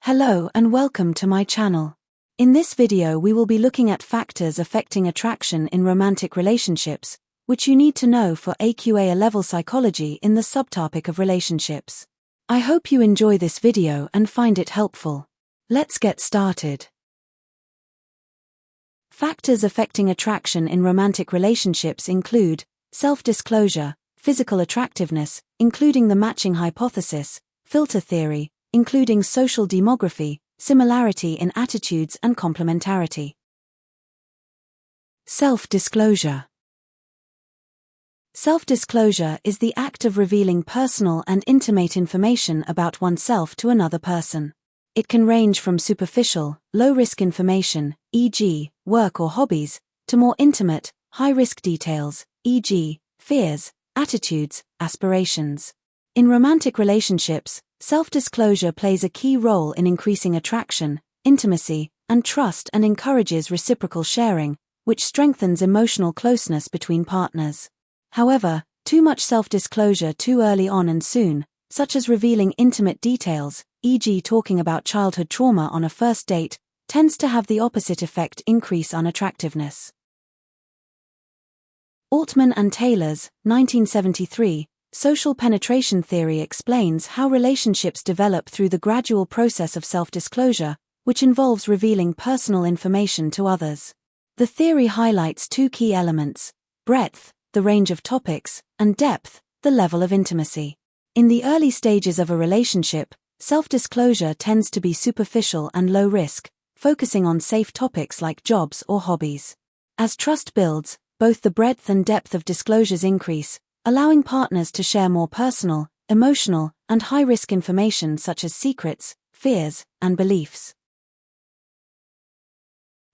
Hello and welcome to my channel. In this video we will be looking at factors affecting attraction in romantic relationships, which you need to know for AQA A-level psychology in the subtopic of relationships. I hope you enjoy this video and find it helpful. Let's get started. Factors affecting attraction in romantic relationships include self-disclosure, physical attractiveness, including the matching hypothesis, filter theory, including social demography, similarity in attitudes and complementarity. Self-disclosure. Self-disclosure is the act of revealing personal and intimate information about oneself to another person. It can range from superficial, low-risk information, e.g., work or hobbies, to more intimate, high-risk details, e.g., fears, attitudes, aspirations. In romantic relationships, self-disclosure plays a key role in increasing attraction, intimacy, and trust and encourages reciprocal sharing, which strengthens emotional closeness between partners. However, too much self-disclosure too early on and soon, such as revealing intimate details, e.g. talking about childhood trauma on a first date, tends to have the opposite effect: increase unattractiveness. Altman and Taylor's, 1973, social penetration theory explains how relationships develop through the gradual process of self-disclosure, which involves revealing personal information to others. The theory highlights two key elements: breadth, the range of topics, and depth, the level of intimacy. In the early stages of a relationship, self-disclosure tends to be superficial and low risk, focusing on safe topics like jobs or hobbies. As trust builds, both the breadth and depth of disclosures increase, allowing partners to share more personal, emotional, and high-risk information such as secrets, fears, and beliefs.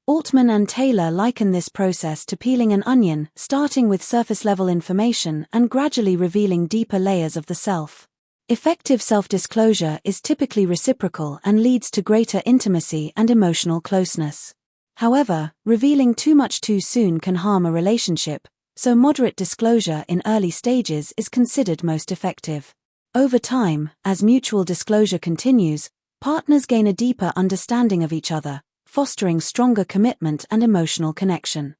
Altman and Taylor liken this process to peeling an onion, starting with surface-level information and gradually revealing deeper layers of the self. Effective self-disclosure is typically reciprocal and leads to greater intimacy and emotional closeness. However, revealing too much too soon can harm a relationship, so moderate disclosure in early stages is considered most effective. Over time, as mutual disclosure continues, partners gain a deeper understanding of each other, fostering stronger commitment and emotional connection.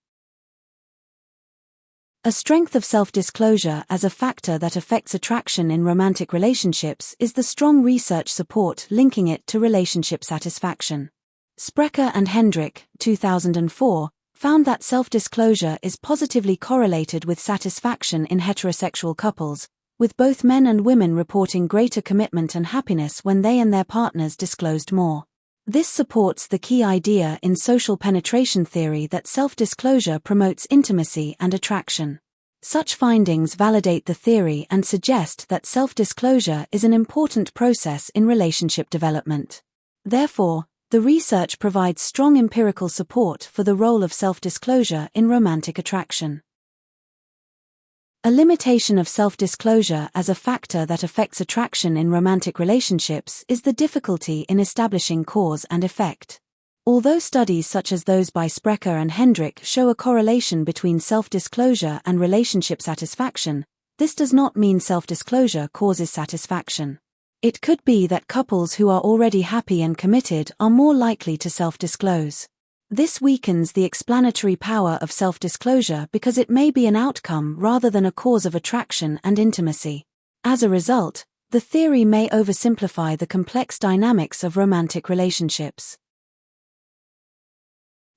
A strength of self-disclosure as a factor that affects attraction in romantic relationships is the strong research support linking it to relationship satisfaction. Sprecher and Hendrick, 2004, found that self-disclosure is positively correlated with satisfaction in heterosexual couples, with both men and women reporting greater commitment and happiness when they and their partners disclosed more. This supports the key idea in social penetration theory that self-disclosure promotes intimacy and attraction. Such findings validate the theory and suggest that self-disclosure is an important process in relationship development. Therefore, the research provides strong empirical support for the role of self-disclosure in romantic attraction. A limitation of self-disclosure as a factor that affects attraction in romantic relationships is the difficulty in establishing cause and effect. Although studies such as those by Sprecher and Hendrick show a correlation between self-disclosure and relationship satisfaction, this does not mean self-disclosure causes satisfaction. It could be that couples who are already happy and committed are more likely to self-disclose. This weakens the explanatory power of self-disclosure because it may be an outcome rather than a cause of attraction and intimacy. As a result, the theory may oversimplify the complex dynamics of romantic relationships.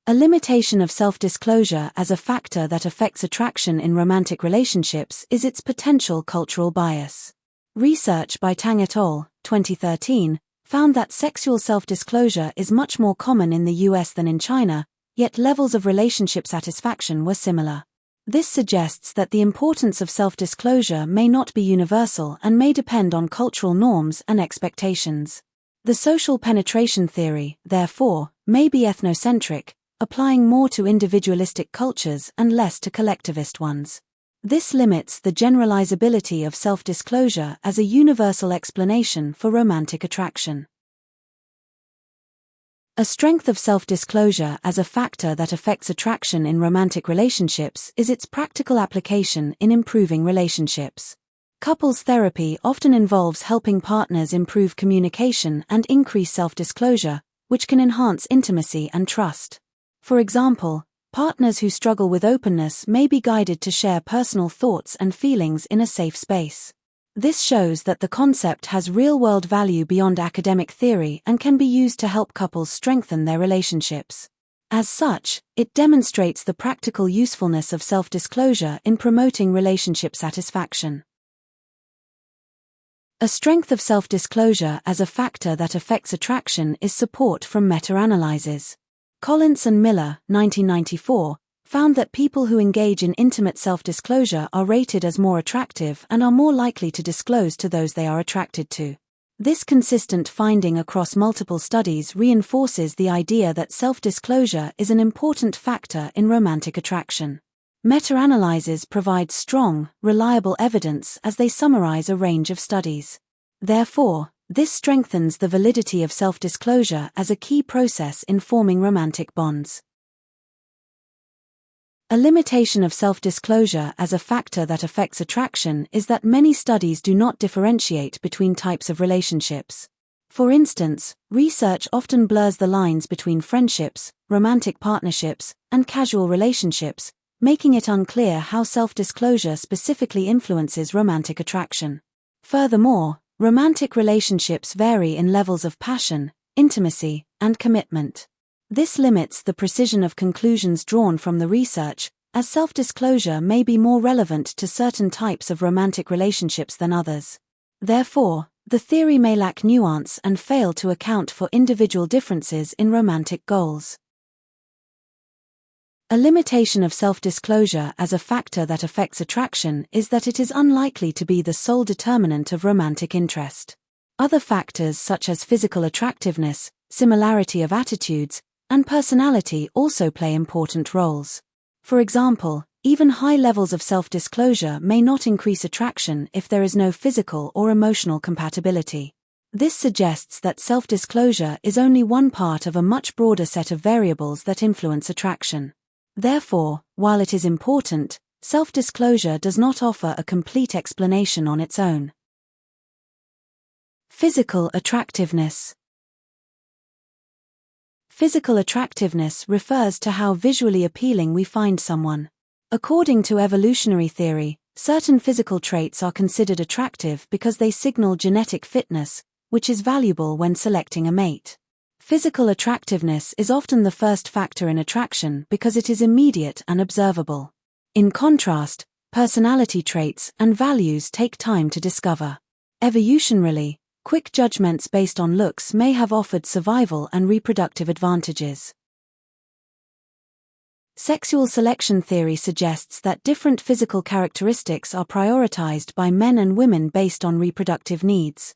A limitation of self-disclosure as a factor that affects attraction in romantic relationships is its potential cultural bias. Research by Tang et al., 2013, found that sexual self-disclosure is much more common in the US than in China, yet levels of relationship satisfaction were similar. This suggests that the importance of self-disclosure may not be universal and may depend on cultural norms and expectations. The social penetration theory, therefore, may be ethnocentric, applying more to individualistic cultures and less to collectivist ones. This limits the generalizability of self-disclosure as a universal explanation for romantic attraction. A strength of self-disclosure as a factor that affects attraction in romantic relationships is its practical application in improving relationships. Couples therapy often involves helping partners improve communication and increase self-disclosure, which can enhance intimacy and trust. For example, partners who struggle with openness may be guided to share personal thoughts and feelings in a safe space. This shows that the concept has real-world value beyond academic theory and can be used to help couples strengthen their relationships. As such, it demonstrates the practical usefulness of self-disclosure in promoting relationship satisfaction. A strength of self-disclosure as a factor that affects attraction is support from meta-analyses. Collins and Miller, 1994, found that people who engage in intimate self-disclosure are rated as more attractive and are more likely to disclose to those they are attracted to. This consistent finding across multiple studies reinforces the idea that self-disclosure is an important factor in romantic attraction. Meta-analyses provide strong, reliable evidence as they summarize a range of studies. Therefore, this strengthens the validity of self-disclosure as a key process in forming romantic bonds. A limitation of self-disclosure as a factor that affects attraction is that many studies do not differentiate between types of relationships. For instance, research often blurs the lines between friendships, romantic partnerships, and casual relationships, making it unclear how self-disclosure specifically influences romantic attraction. Furthermore, romantic relationships vary in levels of passion, intimacy, and commitment. This limits the precision of conclusions drawn from the research, as self-disclosure may be more relevant to certain types of romantic relationships than others. Therefore, the theory may lack nuance and fail to account for individual differences in romantic goals. A limitation of self-disclosure as a factor that affects attraction is that it is unlikely to be the sole determinant of romantic interest. Other factors such as physical attractiveness, similarity of attitudes, and personality also play important roles. For example, even high levels of self-disclosure may not increase attraction if there is no physical or emotional compatibility. This suggests that self-disclosure is only one part of a much broader set of variables that influence attraction. Therefore, while it is important, self-disclosure does not offer a complete explanation on its own. Physical attractiveness. Physical attractiveness refers to how visually appealing we find someone. According to evolutionary theory, certain physical traits are considered attractive because they signal genetic fitness, which is valuable when selecting a mate. Physical attractiveness is often the first factor in attraction because it is immediate and observable. In contrast, personality traits and values take time to discover. Evolutionarily, quick judgments based on looks may have offered survival and reproductive advantages. Sexual selection theory suggests that different physical characteristics are prioritized by men and women based on reproductive needs.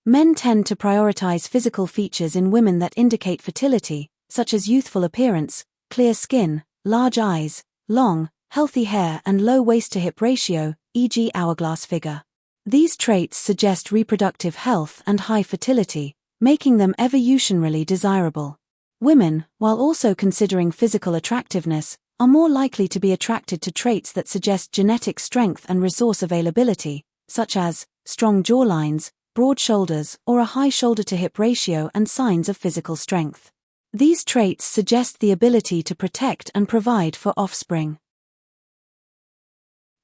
Men tend to prioritize physical features in women that indicate fertility, such as youthful appearance, clear skin, large eyes, long, healthy hair and low waist-to-hip ratio, e.g. hourglass figure. These traits suggest reproductive health and high fertility, making them evolutionarily desirable. Women, while also considering physical attractiveness, are more likely to be attracted to traits that suggest genetic strength and resource availability, such as strong jawlines, broad shoulders, or a high shoulder-to-hip ratio and signs of physical strength. These traits suggest the ability to protect and provide for offspring.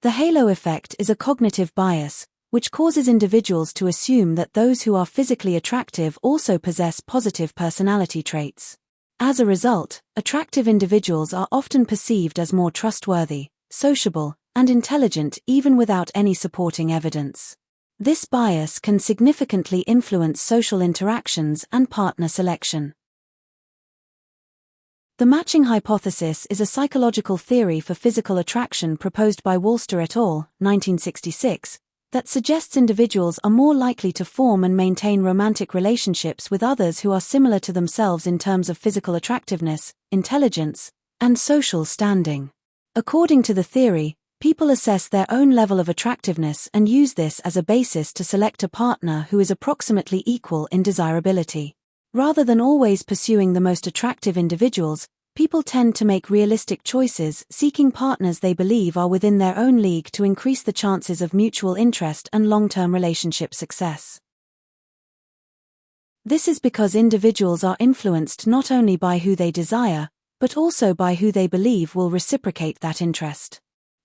The halo effect is a cognitive bias, which causes individuals to assume that those who are physically attractive also possess positive personality traits. As a result, attractive individuals are often perceived as more trustworthy, sociable, and intelligent even without any supporting evidence. This bias can significantly influence social interactions and partner selection. The matching hypothesis is a psychological theory for physical attraction proposed by Walster et al., 1966, that suggests individuals are more likely to form and maintain romantic relationships with others who are similar to themselves in terms of physical attractiveness, intelligence, and social standing. According to the theory, people assess their own level of attractiveness and use this as a basis to select a partner who is approximately equal in desirability. Rather than always pursuing the most attractive individuals, People tend to make realistic choices, seeking partners they believe are within their own league to increase the chances of mutual interest and long-term relationship success. This is because individuals are influenced not only by who they desire, but also by who they believe will reciprocate that interest.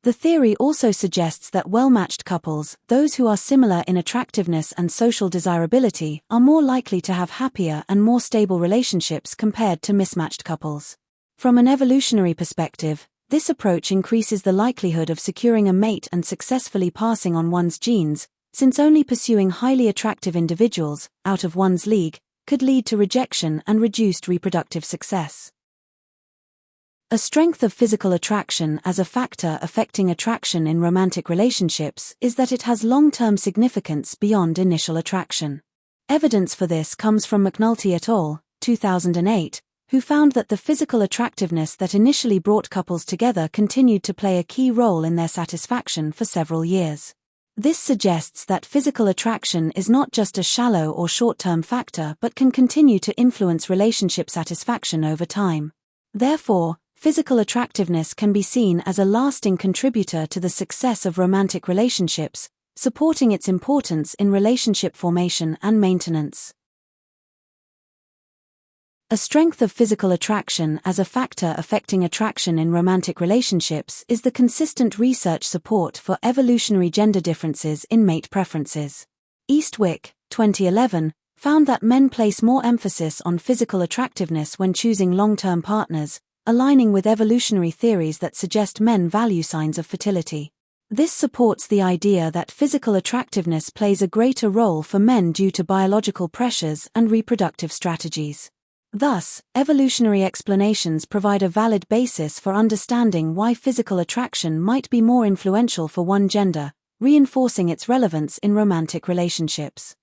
The theory also suggests that well-matched couples, those who are similar in attractiveness and social desirability, are more likely to have happier and more stable relationships compared to mismatched couples. From an evolutionary perspective, this approach increases the likelihood of securing a mate and successfully passing on one's genes, since only pursuing highly attractive individuals, out of one's league, could lead to rejection and reduced reproductive success. A strength of physical attraction as a factor affecting attraction in romantic relationships is that it has long-term significance beyond initial attraction. Evidence for this comes from McNulty et al., 2008, who found that the physical attractiveness that initially brought couples together continued to play a key role in their satisfaction for several years. This suggests that physical attraction is not just a shallow or short-term factor but can continue to influence relationship satisfaction over time. Therefore, physical attractiveness can be seen as a lasting contributor to the success of romantic relationships, supporting its importance in relationship formation and maintenance. A strength of physical attraction as a factor affecting attraction in romantic relationships is the consistent research support for evolutionary gender differences in mate preferences. Eastwick, 2011, found that men place more emphasis on physical attractiveness when choosing long-term partners, aligning with evolutionary theories that suggest men value signs of fertility. This supports the idea that physical attractiveness plays a greater role for men due to biological pressures and reproductive strategies. Thus, evolutionary explanations provide a valid basis for understanding why physical attraction might be more influential for one gender, reinforcing its relevance in romantic relationships.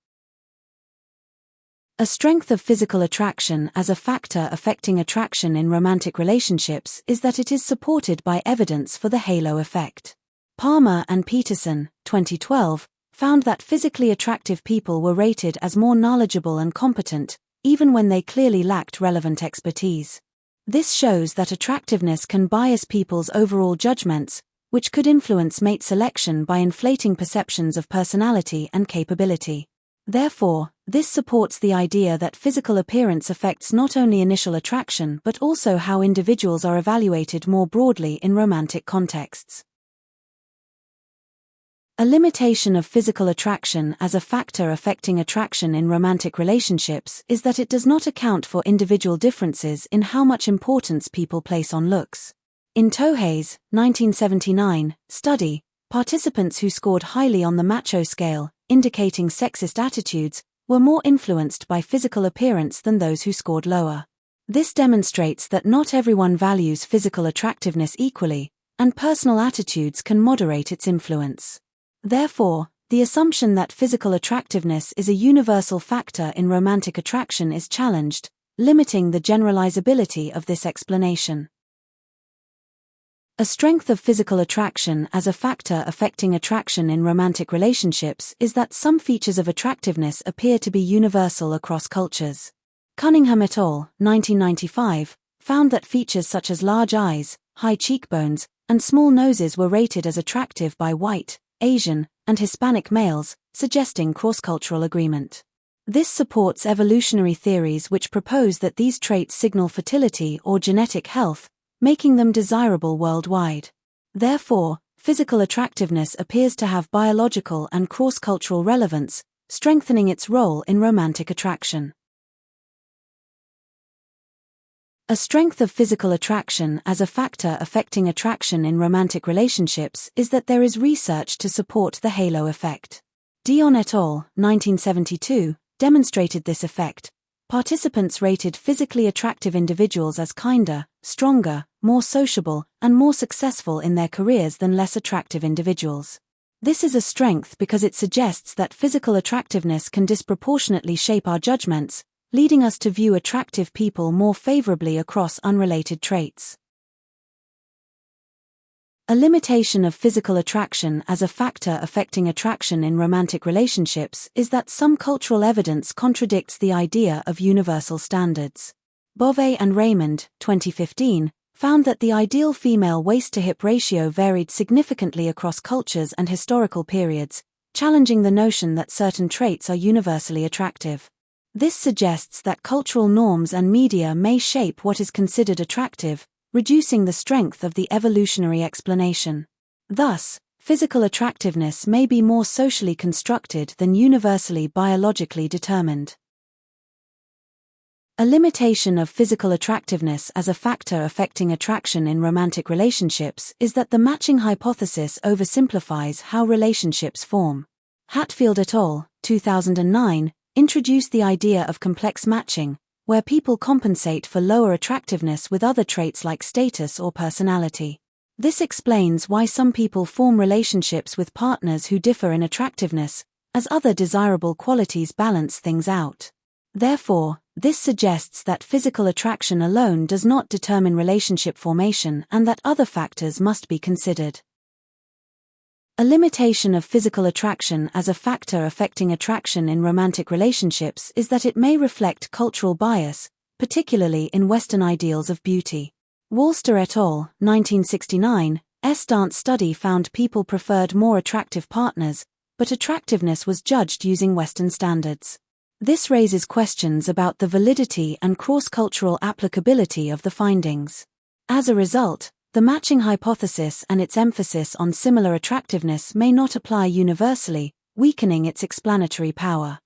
A strength of physical attraction as a factor affecting attraction in romantic relationships is that it is supported by evidence for the halo effect. Palmer and Peterson, 2012, found that physically attractive people were rated as more knowledgeable and competent, even when they clearly lacked relevant expertise. This shows that attractiveness can bias people's overall judgments, which could influence mate selection by inflating perceptions of personality and capability. Therefore, this supports the idea that physical appearance affects not only initial attraction but also how individuals are evaluated more broadly in romantic contexts. A limitation of physical attraction as a factor affecting attraction in romantic relationships is that it does not account for individual differences in how much importance people place on looks. In Tohei's 1979 study, participants who scored highly on the macho scale, indicating sexist attitudes, were more influenced by physical appearance than those who scored lower. This demonstrates that not everyone values physical attractiveness equally, and personal attitudes can moderate its influence. Therefore, the assumption that physical attractiveness is a universal factor in romantic attraction is challenged, limiting the generalizability of this explanation. A strength of physical attraction as a factor affecting attraction in romantic relationships is that some features of attractiveness appear to be universal across cultures. Cunningham et al., 1995, found that features such as large eyes, high cheekbones, and small noses were rated as attractive by white, Asian, and Hispanic males, suggesting cross-cultural agreement. This supports evolutionary theories which propose that these traits signal fertility or genetic health, making them desirable worldwide. Therefore, physical attractiveness appears to have biological and cross-cultural relevance, strengthening its role in romantic attraction. A strength of physical attraction as a factor affecting attraction in romantic relationships is that there is research to support the halo effect. Dion et al., 1972, demonstrated this effect. Participants rated physically attractive individuals as kinder, stronger, more sociable, and more successful in their careers than less attractive individuals. This is a strength because it suggests that physical attractiveness can disproportionately shape our judgments, leading us to view attractive people more favorably across unrelated traits. A limitation of physical attraction as a factor affecting attraction in romantic relationships is that some cultural evidence contradicts the idea of universal standards. Bove and Raymond, 2015, found that the ideal female waist-to-hip ratio varied significantly across cultures and historical periods, challenging the notion that certain traits are universally attractive. This suggests that cultural norms and media may shape what is considered attractive, reducing the strength of the evolutionary explanation. Thus, physical attractiveness may be more socially constructed than universally biologically determined. A limitation of physical attractiveness as a factor affecting attraction in romantic relationships is that the matching hypothesis oversimplifies how relationships form. Hatfield et al., 2009, introduced the idea of complex matching, where people compensate for lower attractiveness with other traits like status or personality. This explains why some people form relationships with partners who differ in attractiveness, as other desirable qualities balance things out. Therefore, this suggests that physical attraction alone does not determine relationship formation and that other factors must be considered. A limitation of physical attraction as a factor affecting attraction in romantic relationships is that it may reflect cultural bias, particularly in Western ideals of beauty. Walster et al., 1969, dance study found people preferred more attractive partners, but attractiveness was judged using Western standards. This raises questions about the validity and cross-cultural applicability of the findings. As a result, the matching hypothesis and its emphasis on similar attractiveness may not apply universally, weakening its explanatory power.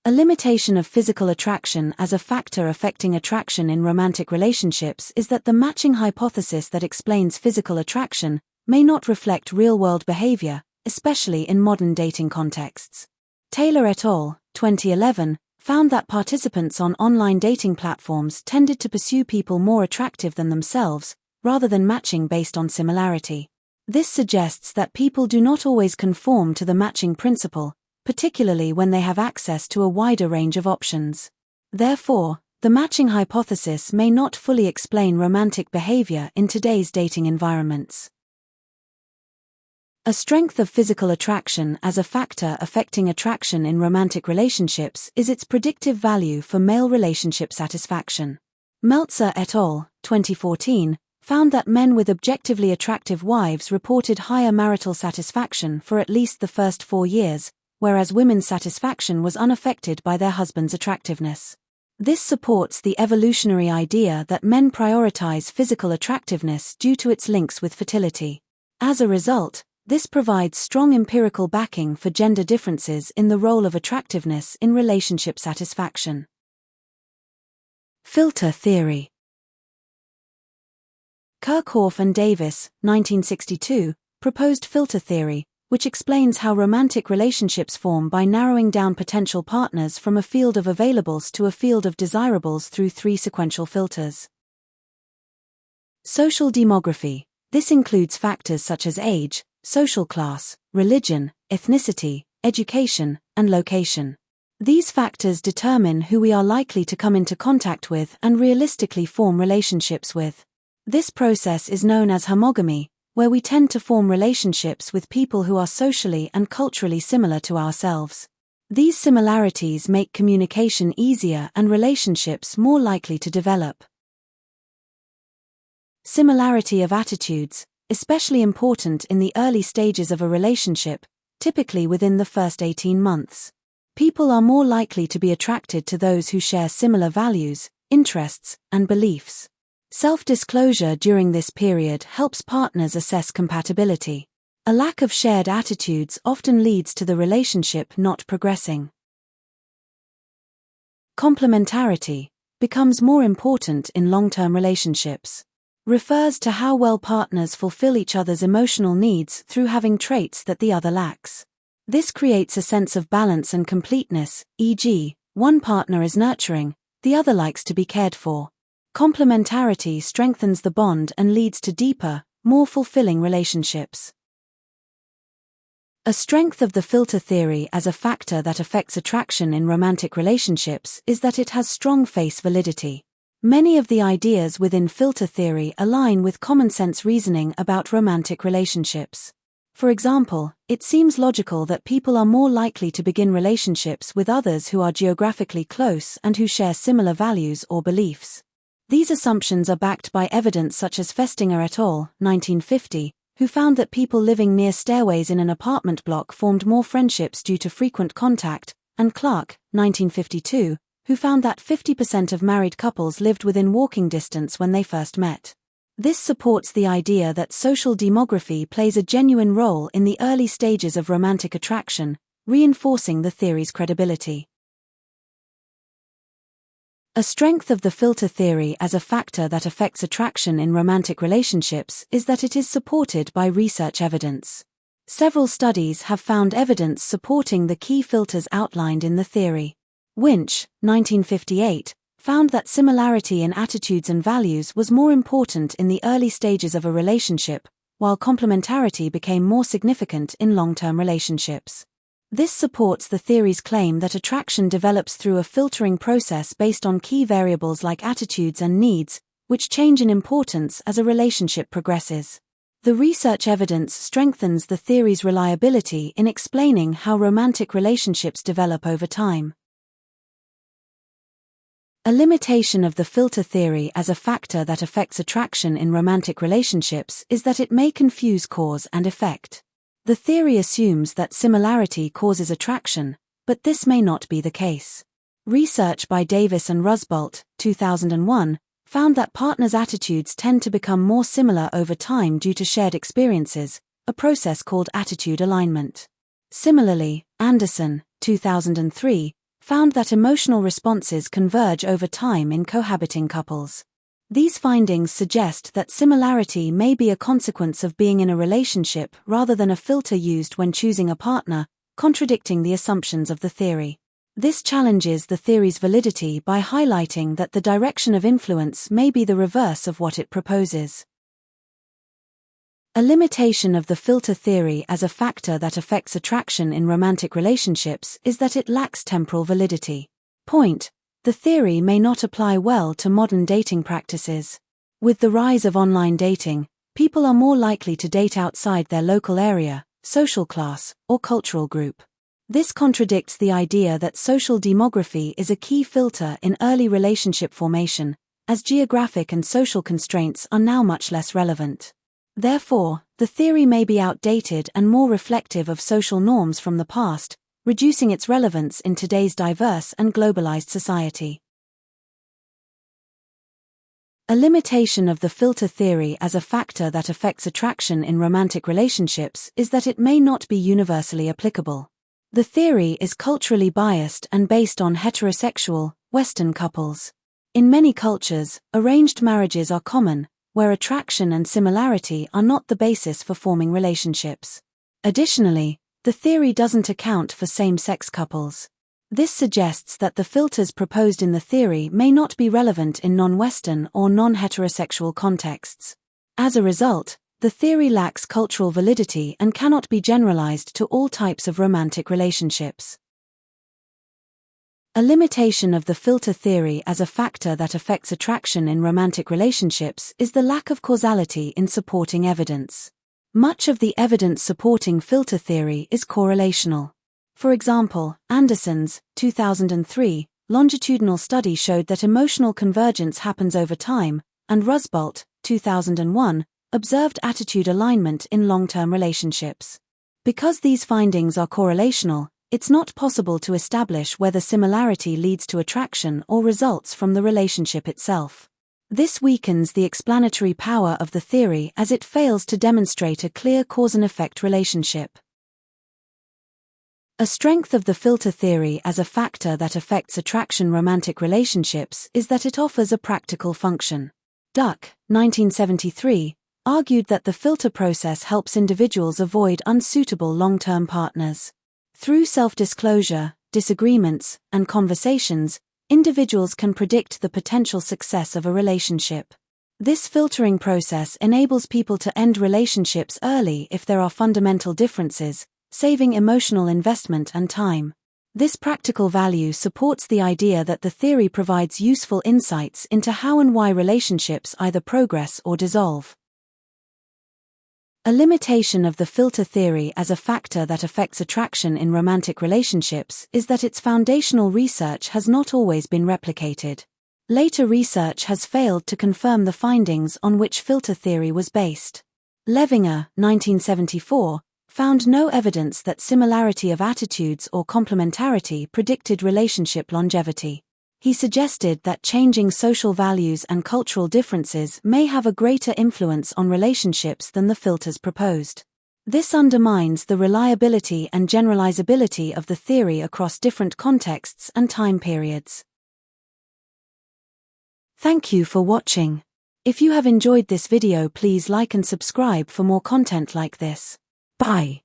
A limitation of physical attraction as a factor affecting attraction in romantic relationships is that the matching hypothesis that explains physical attraction may not reflect real-world behavior, especially in modern dating contexts. Taylor et al., 2011, found that participants on online dating platforms tended to pursue people more attractive than themselves, rather than matching based on similarity. This suggests that people do not always conform to the matching principle, particularly when they have access to a wider range of options. Therefore, the matching hypothesis may not fully explain romantic behavior in today's dating environments. A strength of physical attraction as a factor affecting attraction in romantic relationships is its predictive value for male relationship satisfaction. Meltzer et al., 2014, found that men with objectively attractive wives reported higher marital satisfaction for at least the first 4 years, whereas women's satisfaction was unaffected by their husband's attractiveness. This supports the evolutionary idea that men prioritize physical attractiveness due to its links with fertility. As a result, this provides strong empirical backing for gender differences in the role of attractiveness in relationship satisfaction. Filter theory. Kirchhoff and Davis, 1962, proposed filter theory, which explains how romantic relationships form by narrowing down potential partners from a field of availables to a field of desirables through 3 sequential filters. Social demography. This includes factors such as age, social class, religion, ethnicity, education, and location. These factors determine who we are likely to come into contact with and realistically form relationships with. This process is known as homogamy, where we tend to form relationships with people who are socially and culturally similar to ourselves. These similarities make communication easier and relationships more likely to develop. Similarity of attitudes, especially important in the early stages of a relationship, typically within the first 18 months. People are more likely to be attracted to those who share similar values, interests, and beliefs. Self-disclosure during this period helps partners assess compatibility. A lack of shared attitudes often leads to the relationship not progressing. Complementarity becomes more important in long-term relationships. Refers to how well partners fulfill each other's emotional needs through having traits that the other lacks. This creates a sense of balance and completeness, e.g., one partner is nurturing, the other likes to be cared for. Complementarity strengthens the bond and leads to deeper, more fulfilling relationships. A strength of the filter theory as a factor that affects attraction in romantic relationships is that it has strong face validity. Many of the ideas within filter theory align with common-sense reasoning about romantic relationships. For example, it seems logical that people are more likely to begin relationships with others who are geographically close and who share similar values or beliefs. These assumptions are backed by evidence such as Festinger et al., 1950, who found that people living near stairways in an apartment block formed more friendships due to frequent contact, and Clark, 1952, who found that 50% of married couples lived within walking distance when they first met. This supports the idea that social demography plays a genuine role in the early stages of romantic attraction, reinforcing the theory's credibility. A strength of the filter theory as a factor that affects attraction in romantic relationships is that it is supported by research evidence. Several studies have found evidence supporting the key filters outlined in the theory. Winch, 1958, found that similarity in attitudes and values was more important in the early stages of a relationship, while complementarity became more significant in long-term relationships. This supports the theory's claim that attraction develops through a filtering process based on key variables like attitudes and needs, which change in importance as a relationship progresses. The research evidence strengthens the theory's reliability in explaining how romantic relationships develop over time. A limitation of the filter theory as a factor that affects attraction in romantic relationships is that it may confuse cause and effect. The theory assumes that similarity causes attraction, but this may not be the case. Research by Davis and Rusbolt, 2001, found that partners' attitudes tend to become more similar over time due to shared experiences, a process called attitude alignment. Similarly, Anderson, 2003, found that emotional responses converge over time in cohabiting couples. These findings suggest that similarity may be a consequence of being in a relationship rather than a filter used when choosing a partner, contradicting the assumptions of the theory. This challenges the theory's validity by highlighting that the direction of influence may be the reverse of what it proposes. A limitation of the filter theory as a factor that affects attraction in romantic relationships is that it lacks temporal validity. Point: the theory may not apply well to modern dating practices. With the rise of online dating, people are more likely to date outside their local area, social class, or cultural group. This contradicts the idea that social demography is a key filter in early relationship formation, as geographic and social constraints are now much less relevant. Therefore, the theory may be outdated and more reflective of social norms from the past, reducing its relevance in today's diverse and globalized society. A limitation of the filter theory as a factor that affects attraction in romantic relationships is that it may not be universally applicable. The theory is culturally biased and based on heterosexual, Western couples. In many cultures, arranged marriages are common, where attraction and similarity are not the basis for forming relationships. Additionally, the theory doesn't account for same-sex couples. This suggests that the filters proposed in the theory may not be relevant in non-Western or non-heterosexual contexts. As a result, the theory lacks cultural validity and cannot be generalized to all types of romantic relationships. A limitation of the filter theory as a factor that affects attraction in romantic relationships is the lack of causality in supporting evidence. Much of the evidence supporting filter theory is correlational. For example, Anderson's 2003 longitudinal study showed that emotional convergence happens over time, and Rusbolt 2001 observed attitude alignment in long-term relationships. Because these findings are correlational, it's not possible to establish whether similarity leads to attraction or results from the relationship itself. This weakens the explanatory power of the theory as it fails to demonstrate a clear cause and effect relationship. A strength of the filter theory as a factor that affects attraction in romantic relationships is that it offers a practical function. Duck, 1973, argued that the filter process helps individuals avoid unsuitable long-term partners. Through self-disclosure, disagreements, and conversations, individuals can predict the potential success of a relationship. This filtering process enables people to end relationships early if there are fundamental differences, saving emotional investment and time. This practical value supports the idea that the theory provides useful insights into how and why relationships either progress or dissolve. A limitation of the filter theory as a factor that affects attraction in romantic relationships is that its foundational research has not always been replicated. Later research has failed to confirm the findings on which filter theory was based. Levinger, 1974, found no evidence that similarity of attitudes or complementarity predicted relationship longevity. He suggested that changing social values and cultural differences may have a greater influence on relationships than the filters proposed. This undermines the reliability and generalizability of the theory across different contexts and time periods. Thank you for watching. If you have enjoyed this video, please like and subscribe for more content like this. Bye.